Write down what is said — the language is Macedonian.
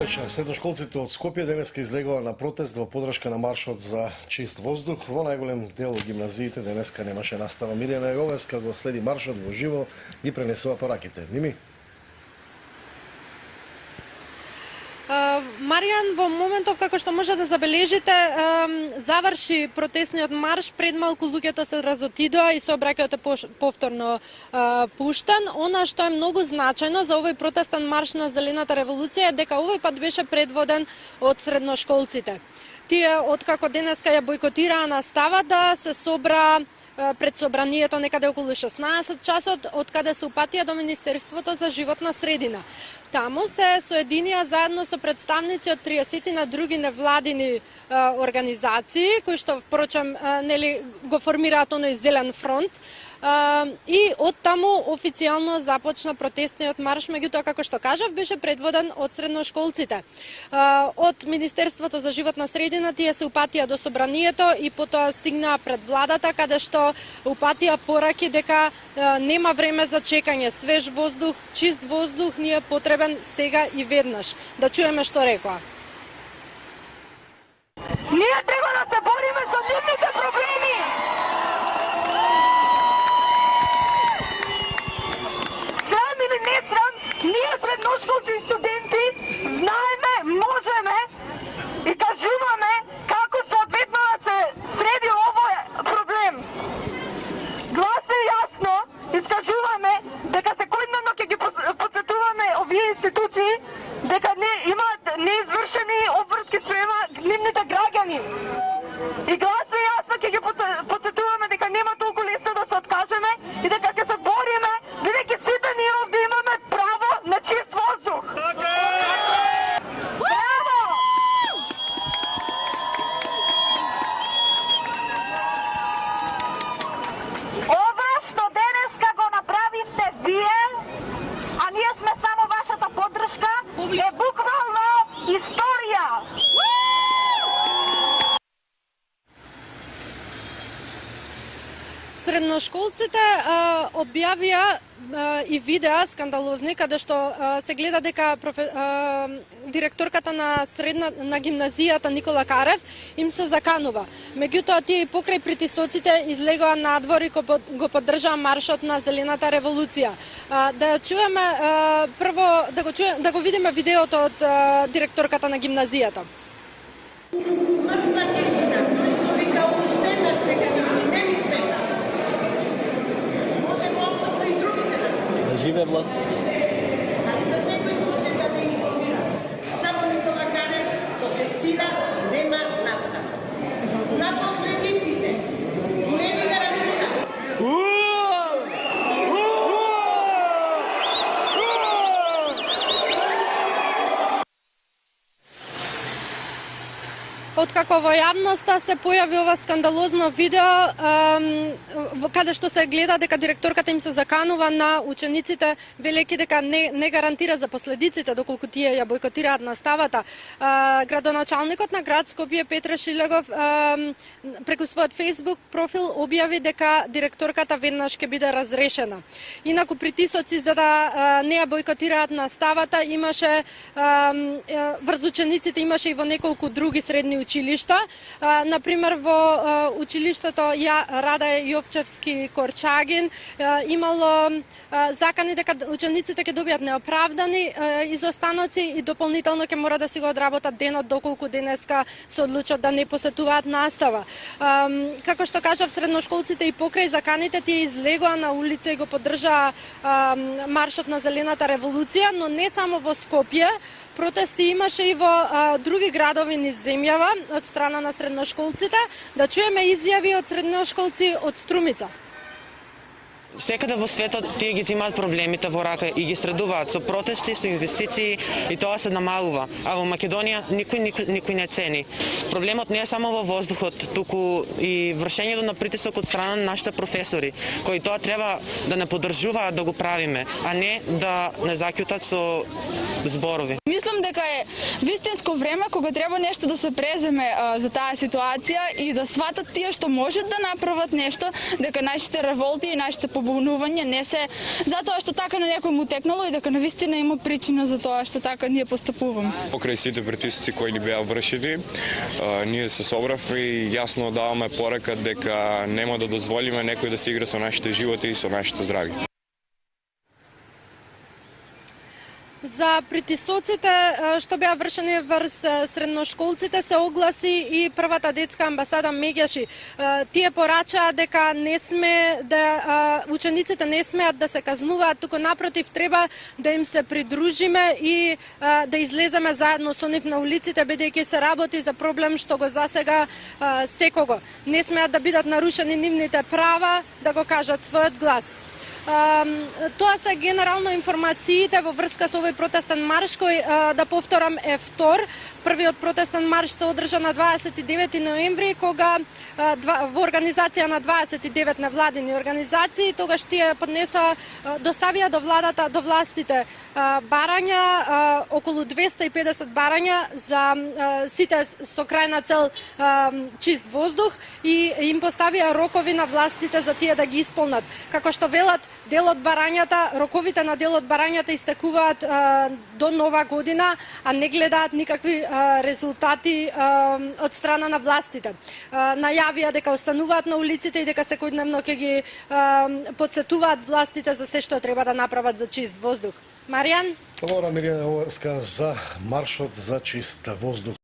Средношколците од Скопје денеска излегува на протест во поддршка на маршот за чист воздух. Во најголем дел од гимназиите денеска немаше настава. Мирјана Јовеска го следи маршот во живо, ги пренесува пораките. Мими? Маријан, во моментов како што може да забележите, заврши протестниот марш, пред малку луѓето се разотидоа и сообраќајот е повторно пуштен. Она што е многу значајно за овој протестен марш на Зелената револуција е дека овој пат беше предводен од средношколците. Тие, откако денеска ја бойкотираа наставата, се собра пред собранието некаде околу 16 часот, од каде се упатија до Министерството за животна средина. Таму се соединија заедно со представници од 30 на други невладини организации, кои што впрочем го формираат оној Зелен фронт, и од таму официјално започна протестниот марш, меѓутоа како што кажав беше предводен од средношколците. Од Министерството за животна средина тие се упатија до собранието и потоа стигнаа пред владата, каде што упатија пораки дека нема време за чекање, свеж воздух, чист воздух ни е потребен сега и веднаш. Да чуеме што рекоа. Ние треба да се бориме со нивните проблеми. Срам или не срам, ние средношколци и студенти знаеме, можеме и кажуваме како соодветно да се среди овој проблем. Гласно и јасно искажуваме дека секојдневно ќе ги потсетуваме овие институции дека не имаат неизвршени обврски спрема нивните граѓани. И гласно и јасно ќе ги потсетуваме дека нема толку лесно да се откажеме и дека ќе се бориме, бидејќи сите ние овде имаме право на чист воздух. Браво! Ова што денеска го направивте вие, а ние сме само вашата поддршка, е буквално историја. Средношколците објавија и видеа скандалозни, каде што се гледа дека директорката на гимназијата Никола Карев им се заканува. Меѓутоа тие и покрај притисоците излегоа надвор и го поддржаа маршот на Зелената револуција. Да чуеме прво да го видиме видеото од директорката на гимназијата. Живе власт. Само Никола Карев протестира, нема настава. За последиците не ви гарантира. Откако во јавноста се појави ова скандалозно видео, каде што се гледа дека директорката им се заканува на учениците, велејќи дека не гарантира за последиците доколку тие ја бойкотираат наставата. Градоначалникот на град Скопје Петре Шилегов преку својот Facebook профил објави дека директорката веднаш ќе биде разрешена. Инаку притисоци за да не ја бойкотираат наставата имаше врз учениците, имаше и во неколку други средни училишта. Например, во училиштето Рада Јовчевски Корчагин имало закани дека учениците ќе добијат неоправдани изостаноци и дополнително ќе мора да си го одработат денот доколку денеска се одлучат да не посетуваат настава. Како што кажав, средношколците и покрај заканите тие излегоа на улица и го поддржаа маршот на Зелената револуција, но не само во Скопје. Протести имаше и во други градови низ земјава од страна на средношколците. Да чуеме изјави од средношколци од Струмица. Секаде во светот тие ги земаат проблемите во рака и ги средуваат со протести, со инвестиции и тоа се намалува. А во Македонија никој не цени. Проблемот не е само во воздухот, туку и вршењето на притисок од страна на нашите професори, кои тоа треба да не поддржуваат да го правиме, а не да не заќутат со зборови. Мислам дека е вистинско време кога треба нешто да се преземе за таа ситуација и да сватат тие што можат да направат нешто, дека нашите револти и нашите побунување, не се затоа што така на некој му текнало и дека навистина има причина за тоа што така ние постапуваме. Покрај сите притисци кои ни беа вршени, ние се собравме и јасно даваме порака дека нема да дозволиме некој да се игра со нашите животи и со нашето здравје. За притисоците што беа вршени врз средношколците се огласи и првата детска амбасада Меѓаши. Тие порачаа дека не сме да учениците не смеат да се казнуваат, туку напротив треба да им се придружиме и да излеземе заедно со нив на улиците, бидејќи се работи за проблем што го засега секого. Не смеат да бидат нарушени нивните права да го кажат својот глас. Тоа се генерално информациите во врска со овој протестен марш кој, да повторам, е втор. Првиот протестен марш се одржа на 29 ноември, кога во организација на 29 невладини организации, тогаш тие доставија до владата, до властите барања, околу 250 барања за сите со крајна цел чист воздух и им поставија рокови на властите за тие да ги исполнат. Како што велат, дел од барањата, роковите на дел од барањата истекуваат до нова година, а не гледаат никакви резултати од страна на властите. Најавија дека остануваат на улиците и дека секојдневно ќе ги потсетуваат властите за се што треба да направат за чист воздух. Маријан? Добро, Миријана Овеска за маршот за чист воздух.